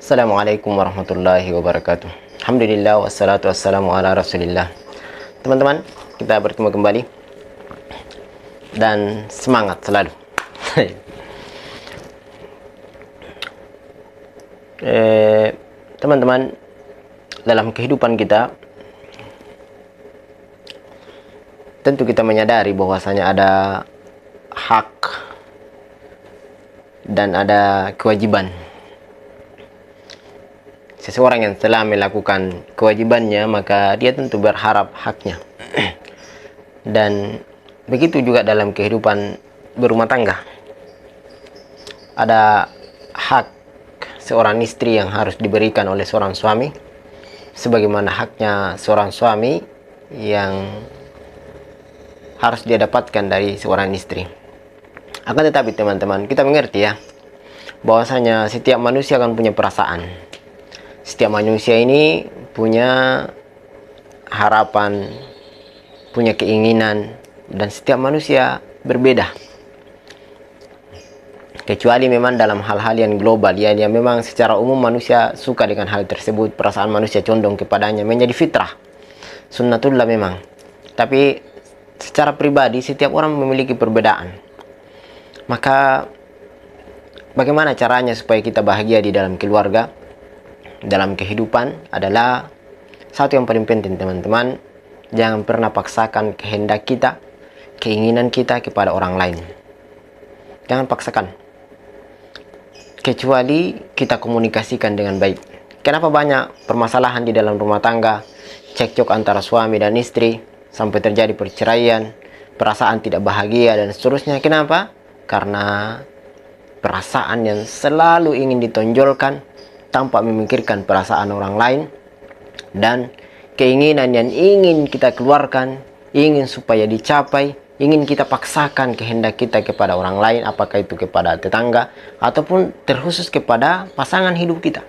Assalamualaikum warahmatullahi wabarakatuh. Alhamdulillah wassalatu wassalamu ala rasulillah. Teman-teman, kita bertemu kembali dan semangat selalu. Teman-teman, dalam kehidupan kita tentu kita menyadari bahwasanya ada hak dan ada kewajiban. Seseorang yang telah melakukan kewajibannya, maka dia tentu berharap haknya. Dan begitu juga dalam kehidupan berumah tangga. Ada hak seorang istri yang harus diberikan oleh seorang suami, sebagaimana haknya seorang suami yang harus dia dapatkan dari seorang istri. Akan tetapi teman-teman, kita mengerti ya, bahwasanya setiap manusia akan punya perasaan. Setiap manusia ini punya harapan, punya keinginan, dan setiap manusia berbeda. Kecuali memang dalam hal-hal yang global, ya, yang memang secara umum manusia suka dengan hal tersebut, perasaan manusia condong kepadanya, menjadi fitrah, sunnatullah memang. Tapi secara pribadi setiap orang memiliki perbedaan. Maka bagaimana caranya supaya kita bahagia di dalam keluarga, dalam kehidupan adalah satu yang paling penting teman-teman. Jangan pernah paksakan kehendak kita, keinginan kita kepada orang lain. Jangan paksakan, kecuali kita komunikasikan dengan baik. Kenapa banyak permasalahan di dalam rumah tangga, cekcok antara suami dan istri, sampai terjadi perceraian, perasaan tidak bahagia dan seterusnya? Kenapa? Karena perasaan yang selalu ingin ditonjolkan tanpa memikirkan perasaan orang lain, dan keinginan yang ingin kita keluarkan, ingin supaya dicapai, ingin kita paksakan kehendak kita kepada orang lain, apakah itu kepada tetangga ataupun terkhusus kepada pasangan hidup kita.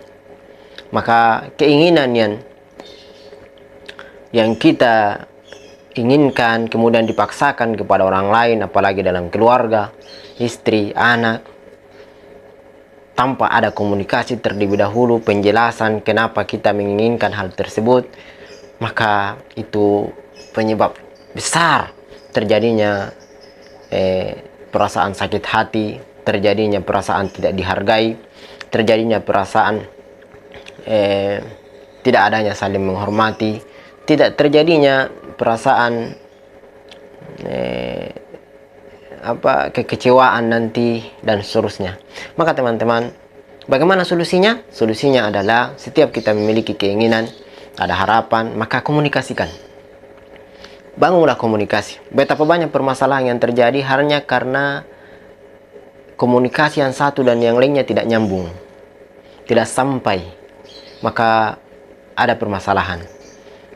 Maka keinginan yang kita inginkan kemudian dipaksakan kepada orang lain, apalagi dalam keluarga, istri, anak, tanpa ada komunikasi terlebih dahulu, penjelasan kenapa kita menginginkan hal tersebut, maka itu penyebab besar terjadinya perasaan sakit hati, terjadinya perasaan tidak dihargai, terjadinya perasaan tidak adanya saling menghormati, tidak terjadinya perasaan kekecewaan nanti dan seterusnya. Maka teman-teman, bagaimana solusinya? Solusinya adalah setiap kita memiliki keinginan, ada harapan, maka komunikasikan. Bangunlah komunikasi. Betapa banyak permasalahan yang terjadi hanya karena komunikasi yang satu dan yang lainnya tidak nyambung, tidak sampai. Maka ada permasalahan.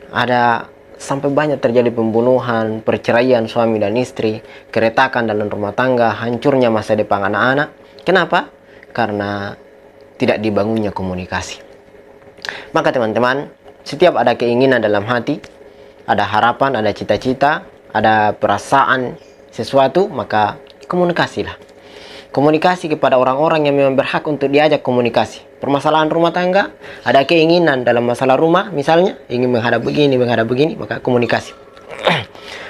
Ada sampai banyak terjadi pembunuhan, perceraian suami dan istri, keretakan dalam rumah tangga, hancurnya masa depan anak-anak. Kenapa? Karena tidak dibangunnya komunikasi. Maka teman-teman, setiap ada keinginan dalam hati, ada harapan, ada cita-cita, ada perasaan sesuatu, maka komunikasilah. Komunikasi kepada orang-orang yang memang berhak untuk diajak komunikasi. Permasalahan rumah tangga, ada keinginan dalam masalah rumah, misalnya ingin menghadap begini, maka komunikasi.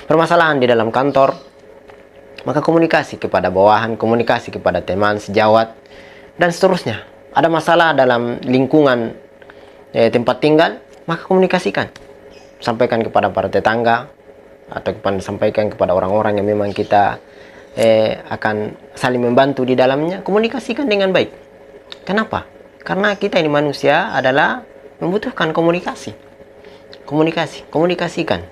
Permasalahan di dalam kantor, maka komunikasi kepada bawahan, komunikasi kepada teman sejawat, dan seterusnya. Ada masalah dalam lingkungan tempat tinggal, maka komunikasikan. Sampaikan kepada para tetangga, atau sampaikan kepada orang-orang yang memang kita akan saling membantu di dalamnya. Komunikasikan dengan baik. Kenapa? Karena kita ini manusia adalah membutuhkan komunikasi. Komunikasikan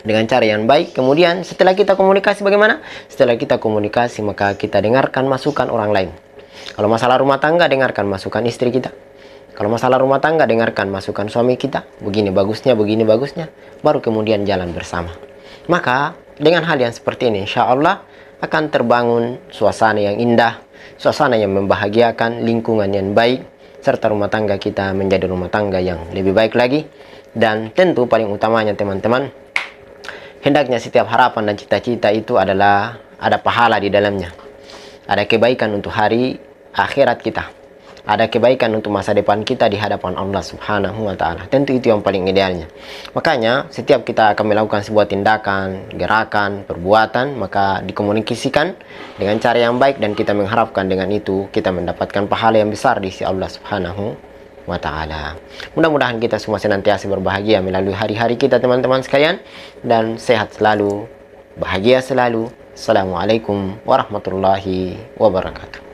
dengan cara yang baik. Kemudian setelah kita komunikasi bagaimana? Setelah kita komunikasi, maka kita dengarkan masukan orang lain. Kalau masalah rumah tangga, dengarkan masukan istri kita. Kalau masalah rumah tangga, dengarkan masukan suami kita. Begini bagusnya, baru kemudian jalan bersama. Maka dengan hal yang seperti ini, insya Allah akan terbangun suasana yang indah, suasana yang membahagiakan, lingkungan yang baik, serta rumah tangga kita menjadi rumah tangga yang lebih baik lagi. Dan tentu paling utamanya teman-teman, hendaknya setiap harapan dan cita-cita itu adalah ada pahala di dalamnya, ada kebaikan untuk hari akhirat kita. ada kebaikan untuk masa depan kita di hadapan Allah Subhanahu wa Ta'ala. Tentu itu yang paling idealnya. Makanya, setiap kita akan melakukan sebuah tindakan, gerakan, perbuatan, maka dikomunikasikan dengan cara yang baik, dan kita mengharapkan dengan itu kita mendapatkan pahala yang besar di sisi Allah Subhanahu wa Ta'ala. Mudah-mudahan kita semua senantiasa berbahagia melalui hari-hari kita, teman-teman sekalian, dan sehat selalu, bahagia selalu. Assalamualaikum warahmatullahi wabarakatuh.